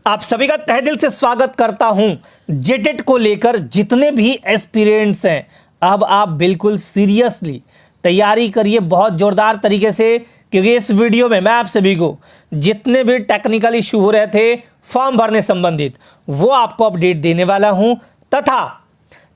आप सभी का तहे दिल से स्वागत करता हूं। जेटेट को लेकर जितने भी एस्पिरेंट्स हैं, अब आप बिल्कुल सीरियसली तैयारी करिए बहुत ज़ोरदार तरीके से, क्योंकि इस वीडियो में मैं आप सभी को जितने भी टेक्निकल इशू हो रहे थे फॉर्म भरने संबंधित वो आपको अपडेट देने वाला हूं, तथा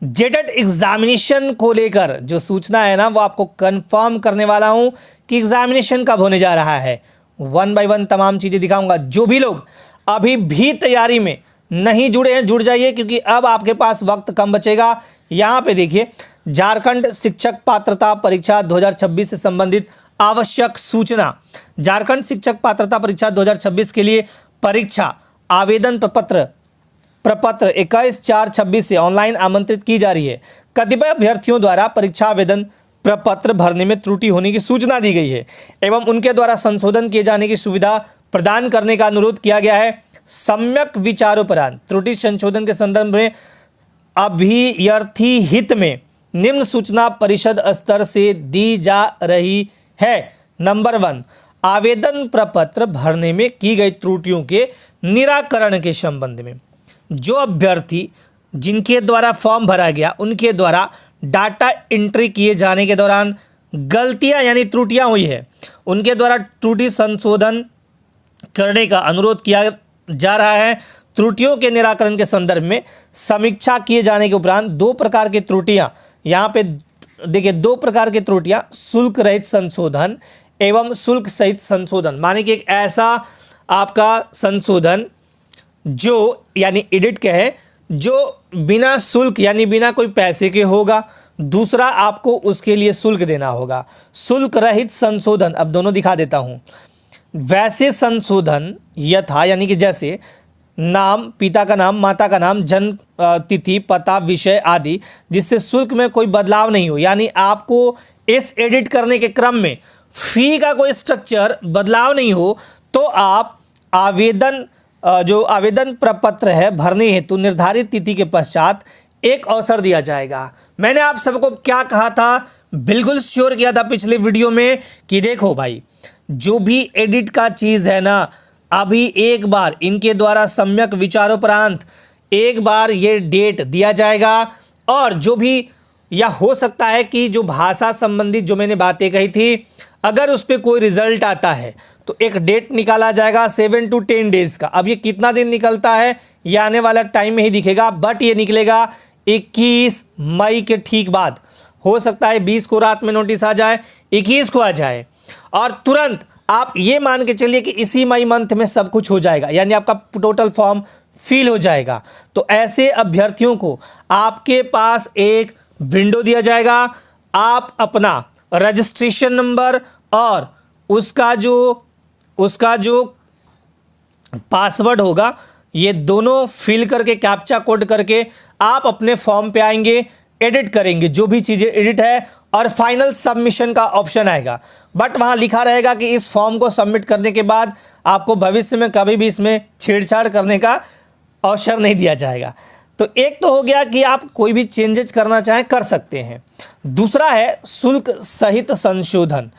जेटेट एग्जामिनेशन को लेकर जो सूचना है ना वो आपको कंफर्म करने वाला हूं कि एग्जामिनेशन कब होने जा रहा है। वन बाय वन तमाम चीज़ें दिखाऊंगा। जो भी लोग अभी भी तैयारी में नहीं जुड़े हैं जुड़ जाइए, क्योंकि अब आपके पास वक्त कम बचेगा। यहाँ पे देखिए, झारखंड शिक्षक पात्रता परीक्षा 2026 से संबंधित आवश्यक सूचना। झारखंड शिक्षक पात्रता परीक्षा 2026 के लिए परीक्षा आवेदन प्रपत्र 21/4/26 से ऑनलाइन आमंत्रित की जा रही है। कतिपय अभ्यर्थियों द्वारा परीक्षा आवेदन प्रपत्र भरने में त्रुटि होने की सूचना दी गई है एवं उनके द्वारा संशोधन किए जाने की सुविधा प्रदान करने का अनुरोध किया गया है। सम्यक विचारोपरांत त्रुटि संशोधन के संदर्भ में अभ्यर्थी हित में निम्न सूचना परिषद स्तर से दी जा रही है। नंबर 1, आवेदन प्रपत्र भरने में की गई त्रुटियों के निराकरण के संबंध में जो अभ्यर्थी जिनके द्वारा फॉर्म भरा गया उनके द्वारा डाटा एंट्री किए जाने के दौरान गलतियां यानी त्रुटियां हुई है, उनके द्वारा त्रुटि संशोधन करने का अनुरोध किया जा रहा है। त्रुटियों के निराकरण के संदर्भ में समीक्षा किए जाने के उपरांत 2 प्रकार की त्रुटियां, यहाँ पे देखिए 2 प्रकार की त्रुटियां, शुल्क रहित संशोधन एवं शुल्क सहित संशोधन। माने कि एक ऐसा आपका संशोधन जो यानी एडिट के है जो बिना शुल्क यानी बिना कोई पैसे के होगा, दूसरा आपको उसके लिए शुल्क देना होगा। शुल्क रहित संशोधन, अब दोनों दिखा देता हूँ। वैसे संशोधन यथा यानी कि जैसे नाम, पिता का नाम, माता का नाम, जन्म तिथि, पता, विषय आदि, जिससे शुल्क में कोई बदलाव नहीं हो, यानी आपको इस एडिट करने के क्रम में फी का कोई स्ट्रक्चर बदलाव नहीं हो, तो आप जो आवेदन प्रपत्र है भरने हेतु निर्धारित तिथि के पश्चात एक अवसर दिया जाएगा। मैंने आप सबको क्या कहा था, बिल्कुल श्योर किया था पिछले वीडियो में कि देखो भाई, जो भी एडिट का चीज़ है ना, अभी एक बार इनके द्वारा सम्यक विचारोपरांत एक बार ये डेट दिया जाएगा, और जो भी या हो सकता है कि जो भाषा संबंधित जो मैंने बातें कही थी, अगर उस पर कोई रिजल्ट आता है तो एक डेट निकाला जाएगा 7 to 10 डेज़ का। अब ये कितना दिन निकलता है ये आने वाला टाइम में ही दिखेगा, बट ये निकलेगा 21 मई के ठीक बाद। हो सकता है 20 को रात में नोटिस आ जाए, 21 को आ जाए, और तुरंत आप ये मान के चलिए कि इसी मई मंथ में सब कुछ हो जाएगा, यानी आपका टोटल फॉर्म फिल हो जाएगा। तो ऐसे अभ्यर्थियों को आपके पास एक विंडो दिया जाएगा। आप अपना रजिस्ट्रेशन नंबर और उसका जो पासवर्ड होगा ये दोनों फिल करके कैप्चा कोड करके आप अपने फॉर्म पे आएंगे, एडिट करेंगे जो भी चीज़ें एडिट है, और फाइनल सबमिशन का ऑप्शन आएगा। बट वहाँ लिखा रहेगा कि इस फॉर्म को सबमिट करने के बाद आपको भविष्य में कभी भी इसमें छेड़छाड़ करने का अवसर नहीं दिया जाएगा। तो एक तो हो गया कि आप कोई भी चेंजेस करना चाहें कर सकते हैं। दूसरा है शुल्क सहित संशोधन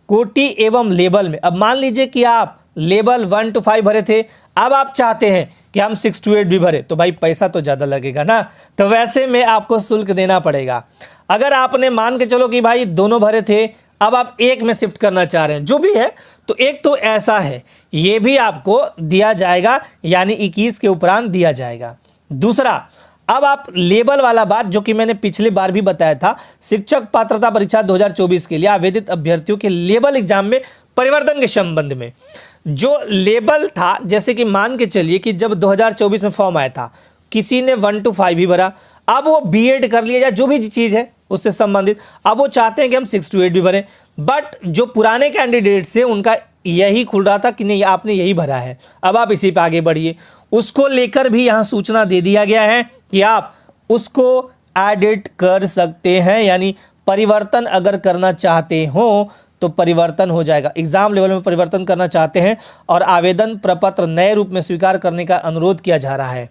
कोटि एवं लेबल में। अब मान लीजिए कि आप लेबल 1 to 5 भरे थे, अब आप चाहते हैं कि हम 6 to 8 भी भरे, तो भाई पैसा तो ज़्यादा लगेगा ना, तो वैसे में आपको शुल्क देना पड़ेगा। अगर आपने मान के चलो कि भाई दोनों भरे थे, अब आप एक में शिफ्ट करना चाह रहे हैं, जो भी है, तो एक तो ऐसा है, ये भी आपको दिया जाएगा, यानी 21 के उपरांत दिया जाएगा। दूसरा, अब आप लेबल वाला बात जो कि मैंने पिछली बार भी बताया था, शिक्षक पात्रता परीक्षा 2024 के लिए आवेदित अभ्यर्थियों के लेबल एग्जाम में परिवर्तन के संबंध में जो लेबल था, जैसे कि मान के चलिए कि जब 2024 में फॉर्म आया था, किसी ने 1 to 5 ही भरा, अब वो बीएड कर लिया या जो भी चीज़ है उससे संबंधित, अब वो चाहते हैं कि हम 6 to 8 भी भरें, बट जो पुराने कैंडिडेट्स थे उनका यही खुल रहा था कि नहीं आपने यही भरा है, अब आप इसी पे आगे बढ़िए। उसको लेकर भी यहाँ सूचना दे दिया गया है कि आप उसको एडिट कर सकते हैं, यानी परिवर्तन अगर करना चाहते हो तो परिवर्तन हो जाएगा। एग्जाम लेवल में परिवर्तन करना चाहते हैं और आवेदन प्रपत्र नए रूप में स्वीकार करने का अनुरोध किया जा रहा है।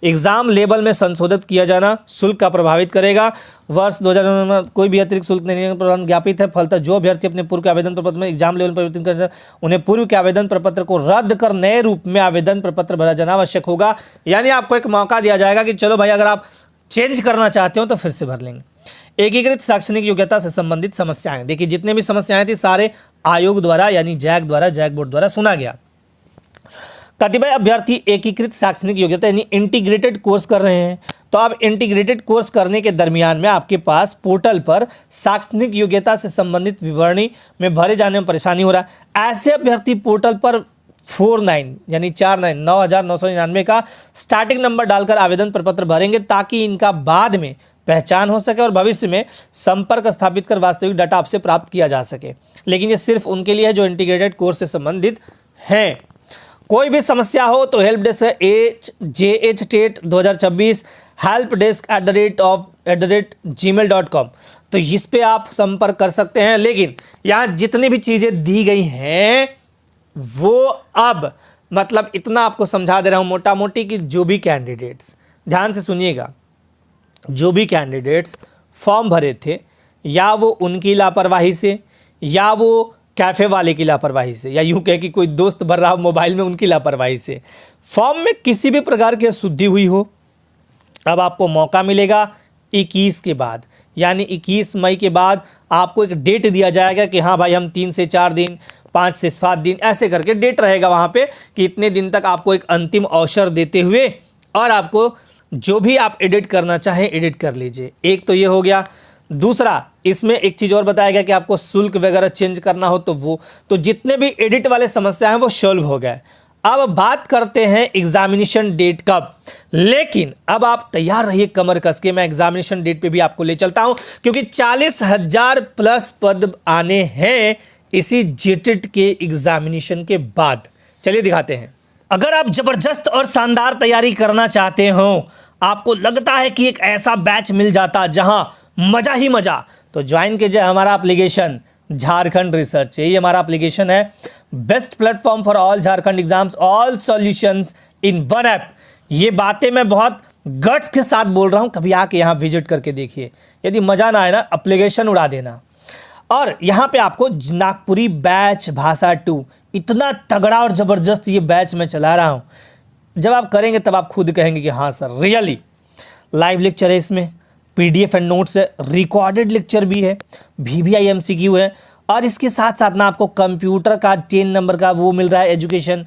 एग्जाम लेवल में संशोधित किया जाना शुल्क का प्रभावित करेगा। वर्ष 2019 में कोई भी अतिरिक्त शुल्क नहीं प्रदान ज्ञापित है। फलतः जो अभ्यर्थी अपने पूर्व के आवेदन प्रपत्र में एग्जाम लेवल परिवर्तन करते हैं उन्हें पूर्व के आवेदन प्रपत्र को रद्द कर नए रूप में आवेदन प्रपत्र भरा जाना आवश्यक होगा। यानी आपको एक मौका दिया जाएगा कि चलो भाई, अगर आप चेंज करना चाहते हो तो फिर से भर लेंगे। एकीकृत शैक्षणिक योग्यता से संबंधित समस्याएं, देखिए जितने भी समस्याएं थी सारे आयोग द्वारा यानी जैक बोर्ड द्वारा सुना गया। कतिपय अभ्यर्थी एकीकृत शैक्षणिक योग्यता यानी इंटीग्रेटेड कोर्स कर रहे हैं, तो अब इंटीग्रेटेड कोर्स करने के दरमियान में आपके पास पोर्टल पर शैक्षणिक योग्यता से संबंधित विवरणी में भरे जाने में परेशानी हो रहा है। ऐसे अभ्यर्थी पोर्टल पर 49 यानी 9,999 का स्टार्टिंग नंबर डालकर आवेदन प्रपत्र भरेंगे ताकि इनका बाद में पहचान हो सके और भविष्य में संपर्क स्थापित कर वास्तविक डाटा आपसे प्राप्त किया जा सके। लेकिन ये सिर्फ उनके लिए है जो इंटीग्रेटेड कोर्स से संबंधित हैं। कोई भी समस्या हो तो help desk JH TET 2026 helpdesk@gmail.com, तो इस पे आप संपर्क कर सकते हैं। लेकिन यहाँ जितनी भी चीज़ें दी गई हैं वो अब मतलब इतना आपको समझा दे रहा हूँ मोटा मोटी कि जो भी कैंडिडेट्स, ध्यान से सुनिएगा, जो भी कैंडिडेट्स फॉर्म भरे थे या वो उनकी लापरवाही से या वो कैफ़े वाले की लापरवाही से या यूँ कहे कि कोई दोस्त भर रहा हो मोबाइल में उनकी लापरवाही से फॉर्म में किसी भी प्रकार की अशुद्धि हुई हो, अब आपको मौका मिलेगा 21 के बाद यानी 21 मई के बाद आपको एक डेट दिया जाएगा कि हाँ भाई हम 3 से 4 दिन 5 से 7 दिन ऐसे करके डेट रहेगा वहाँ पे कि इतने दिन तक आपको एक अंतिम अवसर देते हुए और आपको जो भी आप एडिट करना चाहें एडिट कर लीजिए। एक तो ये हो गया। दूसरा, इसमें एक चीज़ और बताया गया कि आपको शुल्क वगैरह चेंज करना हो तो जितने भी एडिट वाले समस्या हैं वो सॉल्व हो गए। अब बात करते हैं एग्जामिनेशन डेट कब। लेकिन अब आप तैयार रहिए कमर कस के, मैं एग्जामिनेशन डेट पे भी आपको ले चलता हूं क्योंकि 40,000 प्लस पद आने हैं इसी जेटेट के एग्जामिनेशन के बाद। चलिए दिखाते हैं। अगर आप जबरदस्त और शानदार तैयारी करना चाहते हो, आपको लगता है कि एक ऐसा बैच मिल जाता जहां मजा ही मजा, तो ज्वाइन कीजिए हमारा एप्लीकेशन झारखंड रिसर्च। ये हमारा एप्लीकेशन है, best platform for all Jharkhand exams, all solutions in one app. ये बातें मैं बहुत गट्स के साथ बोल रहा हूँ, कभी आके यहाँ विजिट करके देखिए। यदि मज़ा ना आए ना, एप्लीकेशन उड़ा देना। और यहाँ पे आपको नागपुरी बैच भाषा 2 इतना तगड़ा और ज़बरदस्त ये बैच मैं चला रहा हूँ, जब आप करेंगे तब आप खुद कहेंगे कि हाँ सर रियली। लाइव लेक्चर है इसमें, PDF एंड नोट्स है, रिकॉर्डेड लेक्चर भी है, VVI MCQ है और इसके साथ साथ ना आपको कंप्यूटर का 10 नंबर का वो मिल रहा है एजुकेशन,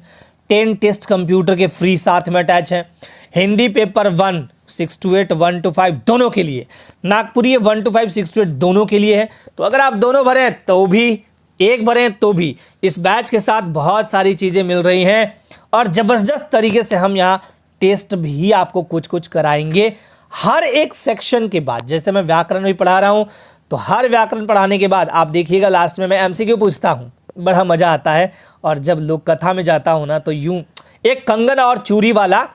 10 टेस्ट कंप्यूटर के फ्री साथ में अटैच है। हिंदी पेपर 1 6 to 8 1 to 5 दोनों के लिए, नागपुरी 1 to 5 6 to 8 दोनों के लिए है। तो अगर आप दोनों भरें तो भी, एक भरें तो भी, इस बैच के साथ बहुत सारी चीज़ें मिल रही हैं और ज़बरदस्त तरीके से हम यहाँ टेस्ट भी आपको कुछ कुछ कराएंगे हर एक सेक्शन के बाद। जैसे मैं व्याकरण भी पढ़ा रहा हूँ तो हर व्याकरण पढ़ाने के बाद आप देखिएगा लास्ट में मैं MCQ पूछता हूँ, बड़ा मज़ा आता है। और जब लोक कथा में जाता हूँ ना तो यूँ एक कंगन और चूरी वाला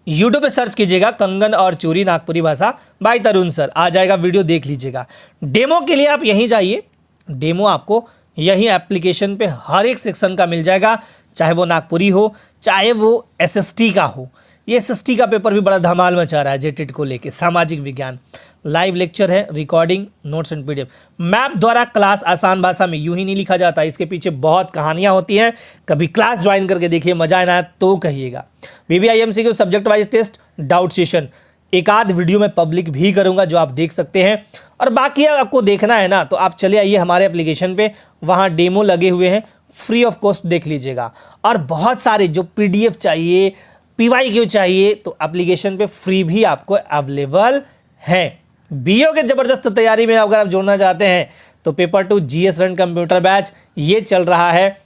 यूट्यूब पे सर्च कीजिएगा, कंगन और चूरी नागपुरी भाषा बाय तरुण सर, आ जाएगा, वीडियो देख लीजिएगा। डेमो के लिए आप यहीं जाइए, डेमो आपको यही एप्लीकेशन पे हर एक सेक्शन का मिल जाएगा, चाहे वो नागपुरी हो चाहे वो SST का हो। ये SST का पेपर भी बड़ा धमाल मचा रहा है जेटेट को लेके, सामाजिक विज्ञान। लाइव लेक्चर है, recording, notes and PDF। Map द्वारा क्लास आसान भाषा में यूं ही नहीं लिखा जाता, इसके पीछे बहुत कहानियां होती हैं। कभी क्लास ज्वाइन करके देखिए, मजा ना आए तो कहिएगा। VVI MCQ subject wise test, doubt session, एक आध वीडियो में पब्लिक भी करूंगा जो आप देख सकते हैं। और बाकी आपको देखना है ना तो आप चले आइए हमारे एप्लीकेशन पे, वहाँ डेमो लगे हुए हैं, फ्री ऑफ कॉस्ट देख लीजिएगा। और बहुत सारे जो PDF चाहिए, PYQ चाहिए, तो एप्लीकेशन पे फ्री भी आपको अवेलेबल है। BO के ज़बरदस्त तैयारी में अगर आप जुड़ना चाहते हैं तो paper 2 GS run computer batch ये चल रहा है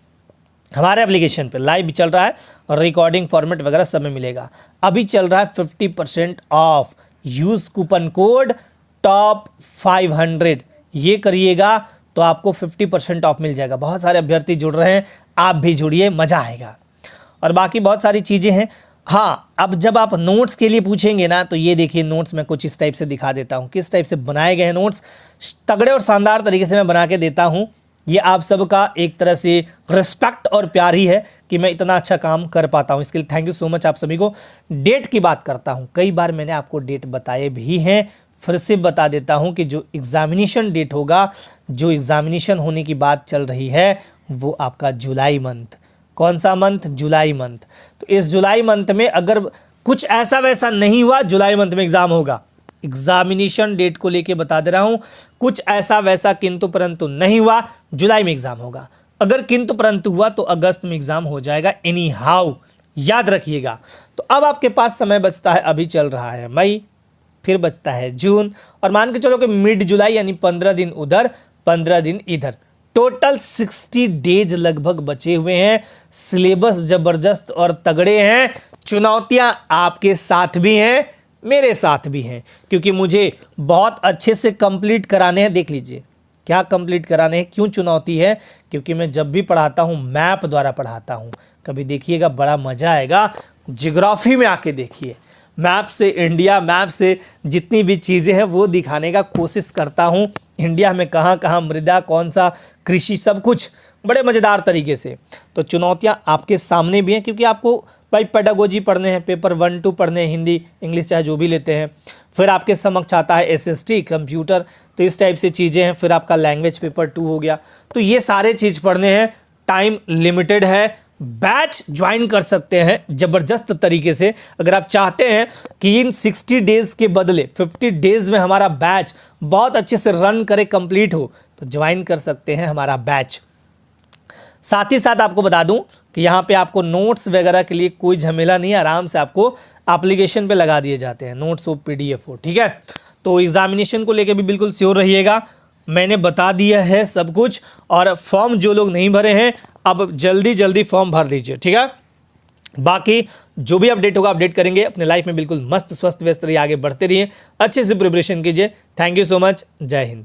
हमारे एप्लीकेशन पे, लाइव भी चल रहा है और रिकॉर्डिंग फॉर्मेट वगैरह सब में मिलेगा। अभी चल रहा है 50% of, use coupon code top 500 ये करिएगा तो आपको 50% ऑफ मिल जाएगा। बहुत सारे अभ्यर्थी जुड़ रहे हैं, आप भी जुड़िए, मज़ा आएगा। और बाकी बहुत सारी चीज़ें हैं। हाँ, अब जब आप नोट्स के लिए पूछेंगे ना तो ये देखिए नोट्स मैं कुछ इस टाइप से दिखा देता हूँ, किस टाइप से बनाए गए हैं नोट्स। तगड़े और शानदार तरीके से मैं बना के देता हूँ ये आप सबका एक तरह से रिस्पेक्ट और प्यार ही है कि मैं इतना अच्छा काम कर पाता हूँ। इसके लिए थैंक यू सो मच आप सभी को। डेट की बात करता हूँ, कई बार मैंने आपको डेट बताए भी हैं, फिर से बता देता हूँ कि जो एग्जामिनेशन डेट होगा, जो एग्जामिनेशन होने की बात चल रही है, वो आपका जुलाई मंथ। कौन सा मंथ? जुलाई मंथ। तो इस जुलाई मंथ में अगर कुछ ऐसा वैसा नहीं हुआ, जुलाई मंथ में एग्जाम होगा। एग्जामिनेशन डेट को लेके बता दे रहा हूं, कुछ ऐसा वैसा किंतु परंतु नहीं हुआ, जुलाई में एग्जाम होगा। अगर किंतु परंतु हुआ तो अगस्त में एग्जाम हो जाएगा एनी हाउ, याद रखिएगा। तो अब आपके पास समय बचता है, अभी चल रहा है मई, फिर बचता है जून, और मान के चलो कि मिड जुलाई यानी 15 दिन उधर 15 दिन इधर, टोटल 60 डेज लगभग बचे हुए हैं। सिलेबस जबरदस्त और तगड़े हैं। चुनौतियां आपके साथ भी हैं, मेरे साथ भी हैं, क्योंकि मुझे बहुत अच्छे से कंप्लीट कराने हैं। देख लीजिए क्या कंप्लीट कराने हैं, क्यों चुनौती है, क्योंकि मैं जब भी पढ़ाता हूँ मैप द्वारा पढ़ाता हूँ। कभी देखिएगा, बड़ा मज़ा आएगा। जियोग्राफी में आके देखिए, मैप से इंडिया, मैप से जितनी भी चीज़ें हैं वो दिखाने का कोशिश करता हूँ। इंडिया में कहाँ कहाँ मृदा, कौन सा कृषि, सब कुछ बड़े मज़ेदार तरीके से। तो चुनौतियाँ आपके सामने भी हैं, क्योंकि आपको भाई पेडागोजी पढ़ने हैं, पेपर 1 2 पढ़ने हैं, हिंदी इंग्लिश चाहे जो भी लेते हैं। फिर आपके समक्ष आता है SST कंप्यूटर, तो इस टाइप से चीज़ें हैं। फिर आपका लैंग्वेज पेपर 2 हो गया। तो ये सारे चीज़ पढ़ने हैं, टाइम लिमिटेड है। बैच ज्वाइन कर सकते हैं ज़बरदस्त तरीके से। अगर आप चाहते हैं कि इन 60 डेज़ के बदले 50 डेज़ में हमारा बैच बहुत अच्छे से रन करे, कंप्लीट हो, तो ज्वाइन कर सकते हैं हमारा बैच। साथ ही साथ आपको बता दूं कि यहाँ पे आपको नोट्स वगैरह के लिए कोई झमेला नहीं है, आराम से आपको एप्लीकेशन पे लगा दिए जाते हैं नोट्स हो, PDF हो, ठीक है। तो एग्जामिनेशन को लेके भी बिल्कुल श्योर रहिएगा, मैंने बता दिया है सब कुछ। और फॉर्म जो लोग नहीं भरे हैं, अब जल्दी जल्दी फॉर्म भर दीजिए, ठीक है। बाकी जो भी अपडेट होगा अपडेट करेंगे। अपने लाइफ में बिल्कुल मस्त स्वस्थ व्यस्त रहिए, आगे बढ़ते रहिए, अच्छे से प्रिपरेशन कीजिए। थैंक यू सो मच, जय हिंद।